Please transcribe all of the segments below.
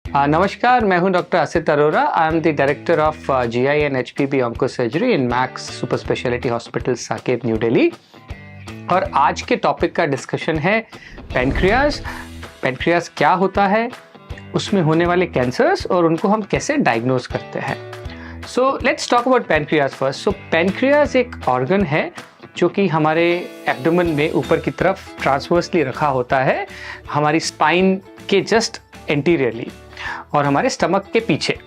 नमस्कार, मैं हूं doctor Asit Arora. I am the director of GI and HPB onco surgery in max super speciality hospital Saket new Delhi. और आज के टॉपिक का डिस्कशन है पैनक्रियाज। पैनक्रियाज क्या होता है, उसमें होने वाले कैंसर्स और उनको हम कैसे डायग्नोज करते हैं। So let's talk about pancreas first. So pancreas एक ऑर्गन है जो कि हमारे एब्डोमेन में ऊपर की तरफ ट्रांसवर्सली रखा होता है, हमारी स्पाइन के जस्ट एंटीरियरली और हमारे स्टमक के पीछे।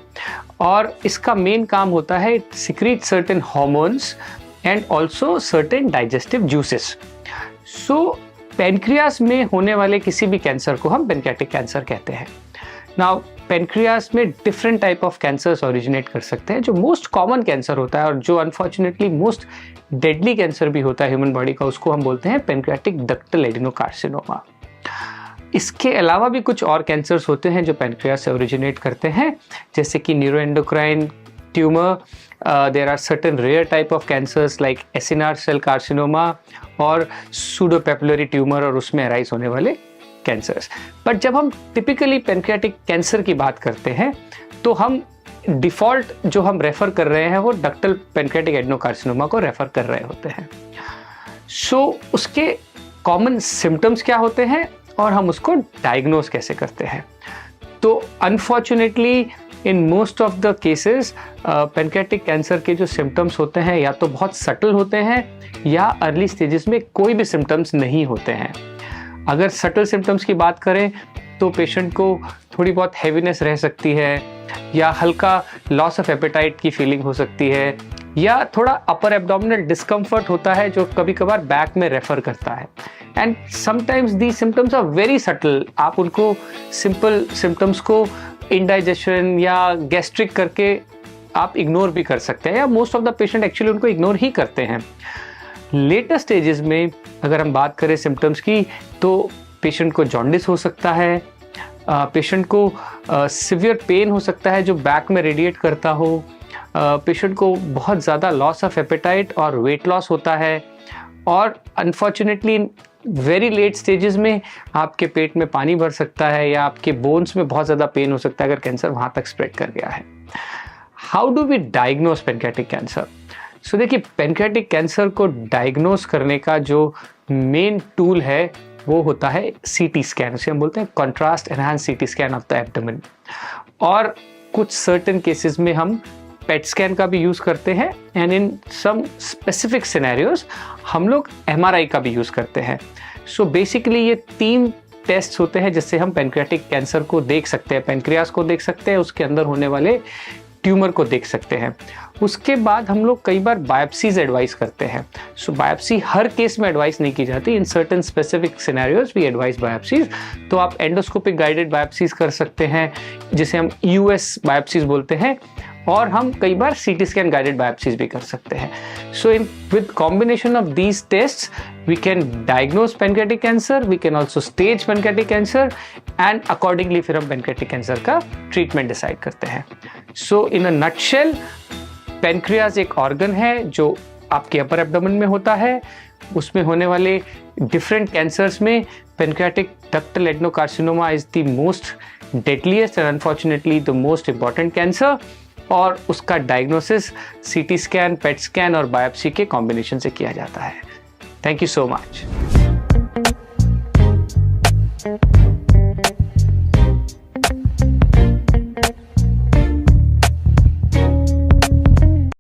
और इसका मेन काम होता है secrete certain hormones and also certain digestive juices. So pancreas में होने वाले किसी भी कैंसर को हम पैनक्रियाटिक कैंसर कहते हैं। नाउ पैनक्रियाज में different type of cancers originate कर सकते हैं। जो मोस्ट कॉमन कैंसर होता है और जो अनफॉर्चुनेटली मोस्ट डेडली कैंसर भी होता है ह्यूमन बॉडी का, उसको हम बोलते हैं पैनक्रियाटिक डक्टल एडिनोकार्सिनोमा। इसके अलावा भी कुछ और कैंसर्स होते हैं जो पैनक्रियाज से ओरिजिनेट करते हैं, जैसे कि neuroendocrine tumour, there are certain rare type of cancers like acinar cell carcinoma और सूडोपेपुलरी ट्यूमर और उसमें अराइज होने वाले कैंसर्स। बट जब हम टिपिकली पैनक्रियाटिक कैंसर की बात करते हैं तो हम डिफ़ॉल्ट जो हम रेफ़र कर रहे हैं वो डक्टल पैनक्रियाटिक एडिनोकार्सिनोमा को रेफ़र कर रहे होते हैं। सो उसके कॉमन सिम्टम्स क्या होते हैं और हम उसको डायग्नोज कैसे करते हैं। तो unfortunately in most of the cases pancreatic cancer के जो सिम्टम्स होते हैं या तो बहुत सटल होते हैं या अर्ली स्टेजेस में कोई भी सिम्टम्स नहीं होते हैं। अगर सटल सिम्टम्स की बात करें तो पेशेंट को थोड़ी बहुत हैवीनेस रह सकती है या हल्का लॉस ऑफ एपेटाइट की फीलिंग हो सकती है या थोड़ा अपर एब्डोमिनल डिस्कम्फर्ट होता है जो कभी कभार बैक में रेफर करता है। And sometimes the symptoms are very subtle. आप उनको सिंपल सिम्टम्स को इंडाइजेशन या गैस्ट्रिक करके आप इग्नोर भी कर सकते हैं या most of the patient actually उनको इग्नोर ही करते हैं। लेटर स्टेजेस में अगर हम बात करें सिम्टम्स की तो पेशेंट को जॉन्डिस हो सकता है, पेशेंट को सिवियर पेन हो सकता है जो बैक में रेडिएट करता हो, पेशेंट को बहुत ज़्यादा लॉस ऑफ एपेटाइट और वेट लॉस होता है और अनफॉर्चुनेटली वेरी लेट स्टेजेस में आपके पेट में पानी भर सकता है या आपके बोन्स में बहुत ज़्यादा पेन हो सकता है अगर कैंसर वहाँ तक स्प्रेड कर गया है। How do we diagnose pancreatic cancer? So देखिए, पैनक्रियाटिक कैंसर को डायग्नोज करने का जो मेन टूल है वो होता है सीटी स्कैन। उसे हम बोलते हैं contrast enhance CT scan of the abdomen. और कुछ सर्टेन केसेस में हम पेट स्कैन का भी यूज़ करते हैं and in some specific scenarios हम लोग एमआरआई का भी यूज़ करते हैं। सो बेसिकली ये 3 टेस्ट होते हैं जिससे हम पैनक्रियाटिक कैंसर को देख सकते हैं, पैनक्रियाज को देख सकते हैं, उसके अंदर होने वाले ट्यूमर को देख सकते हैं। उसके बाद हम लोग कई बार बायोप्सीज एडवाइस करते हैं। सो बायोप्सी हर केस में एडवाइस नहीं की जाती, in certain specific scenarios we advice biopsies. तो आप एंडोस्कोपिक गाइडेड बायोप्सीज कर सकते हैं जिसे हम यूएस बायोप्सीज बोलते हैं, और हम कई बार सीटी स्कैन गाइडेड बायोप्सीज भी कर सकते हैं। So in with combination of these tests we can diagnose pancreatic cancer, we can also stage pancreatic cancer and accordingly फिर हम पैनक्रियाटिक कैंसर का ट्रीटमेंट डिसाइड करते हैं। So in a nutshell, pancreas एक ऑर्गन है जो आपके अपर एब्डोमेन में होता है। उसमें होने वाले डिफरेंट कैंसर्स में pancreatic ductal adenocarcinoma is the most deadliest and unfortunately the most important cancer, और उसका diagnosis CT scan, PET scan और बायोप्सी के कॉम्बिनेशन से किया जाता है। Thank you so much.